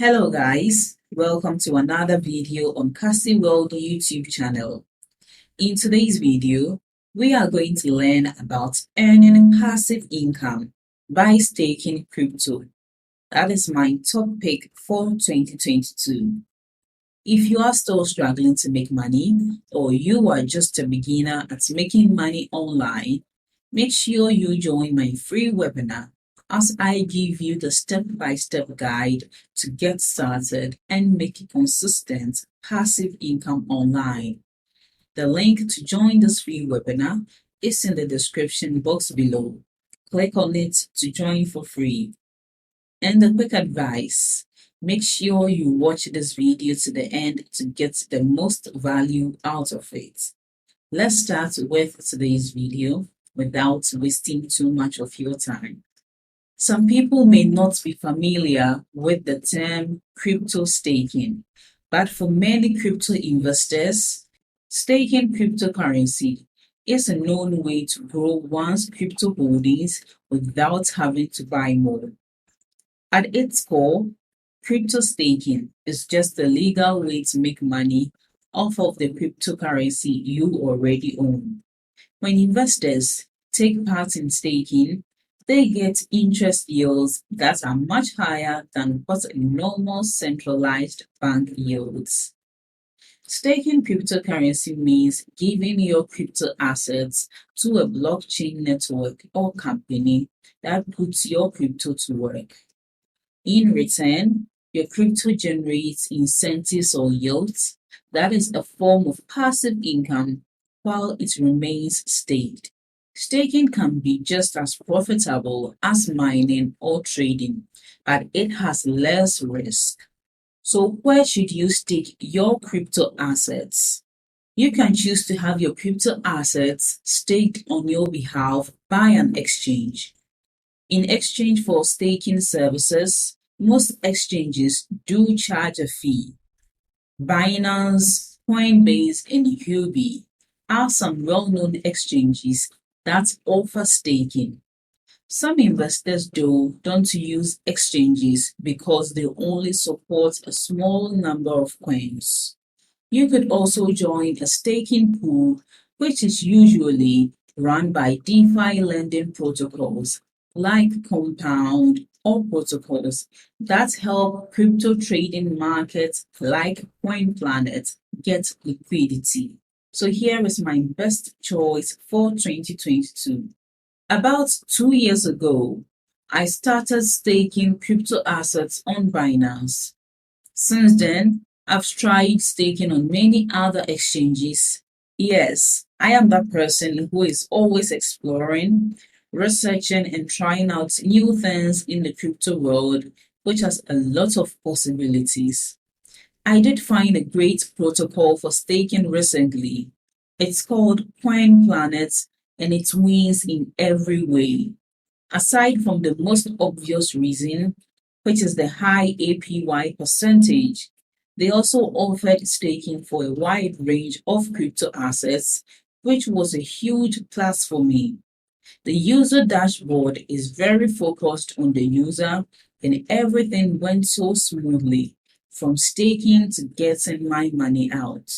Hello guys, welcome to another video on Cassy World YouTube channel. In today's video, we are going to learn about earning passive income by staking crypto. That is my top pick for 2022. If you are still struggling to make money or you are just a beginner at making money online, make sure you join my free webinar as I give you the step-by-step guide to get started and make consistent passive income online. The link to join this free webinar is in the description box below. Click on it to join for free. And a quick advice, make sure you watch this video to the end to get the most value out of it. Let's start with today's video without wasting too much of your time. Some people may not be familiar with the term crypto staking, but for many crypto investors, staking cryptocurrency is a known way to grow one's crypto holdings without having to buy more. At its core, crypto staking is just a legal way to make money off of the cryptocurrency you already own. When investors take part in staking, they get interest yields that are much higher than what a normal centralized bank yields. Staking cryptocurrency means giving your crypto assets to a blockchain network or company that puts your crypto to work. In return, your crypto generates incentives or yields. That is a form of passive income while it remains staked. Staking can be just as profitable as mining or trading, but it has less risk. So where should you stake your crypto assets? You can choose to have your crypto assets staked on your behalf by an exchange. In exchange for staking services, most exchanges do charge a fee. Binance, Coinbase, and Huobi are some well-known exchanges that offer staking. Some investors don't use exchanges because they only support a small number of coins. You could also join a staking pool, which is usually run by DeFi lending protocols like Compound or protocols that help crypto trading markets like CoinPlanet get liquidity. So here is my best choice for 2022. About 2 years ago, I started staking crypto assets on Binance. Since then, I've tried staking on many other exchanges. Yes, I am that person who is always exploring, researching, and trying out new things in the crypto world, which has a lot of possibilities. I did find a great protocol for staking recently. It's called CoinPlanet and it wins in every way. Aside from the most obvious reason, which is the high APY percentage, they also offered staking for a wide range of crypto assets, which was a huge plus for me. The user dashboard is very focused on the user and everything went so smoothly from staking to getting my money out.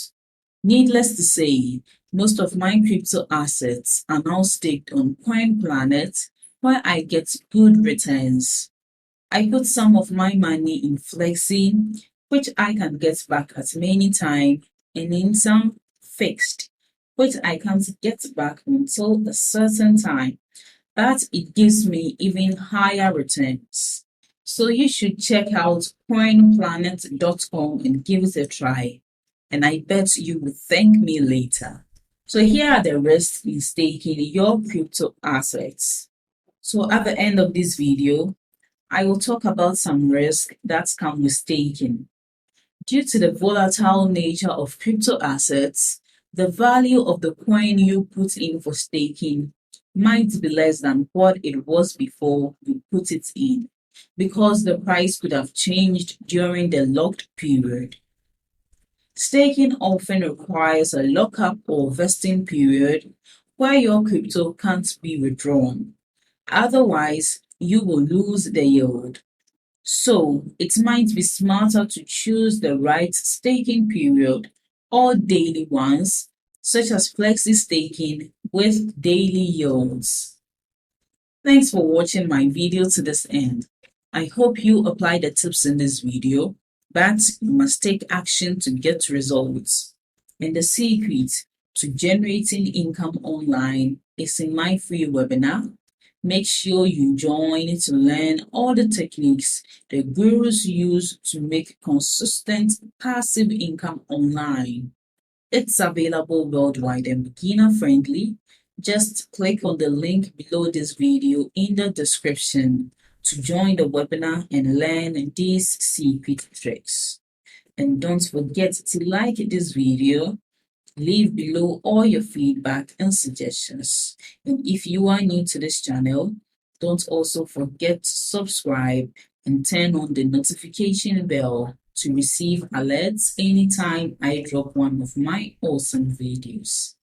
Needless to say, most of my crypto assets are now staked on CoinPlanet where I get good returns. I put some of my money in Flexi, which I can get back at any time, and in some fixed, which I can't get back until a certain time, but it gives me even higher returns. So you should check out coinplanet.com and give it a try, and I bet you will thank me later. So here are the risks in staking your crypto assets. So at the end of this video, I will talk about some risks that come with staking. Due to the volatile nature of crypto assets, the value of the coin you put in for staking might be less than what it was before you put it in, because the price could have changed during the locked period. Staking often requires a lockup or vesting period where your crypto can't be withdrawn. Otherwise, you will lose the yield. So it might be smarter to choose the right staking period or daily ones, such as flexi staking with daily yields. Thanks for watching my video to this end. I hope you apply the tips in this video, but you must take action to get results. And the secret to generating income online is in my free webinar. Make sure you join to learn all the techniques the gurus use to make consistent passive income online. It's available worldwide and beginner friendly. Just click on the link below this video in the description to join the webinar and learn these secret tricks. And don't forget to like this video, leave below all your feedback and suggestions. And if you are new to this channel, don't also forget to subscribe and turn on the notification bell to receive alerts anytime I drop one of my awesome videos.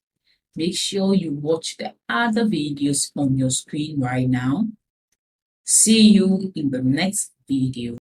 Make sure you watch the other videos on your screen right now. See you in the next video.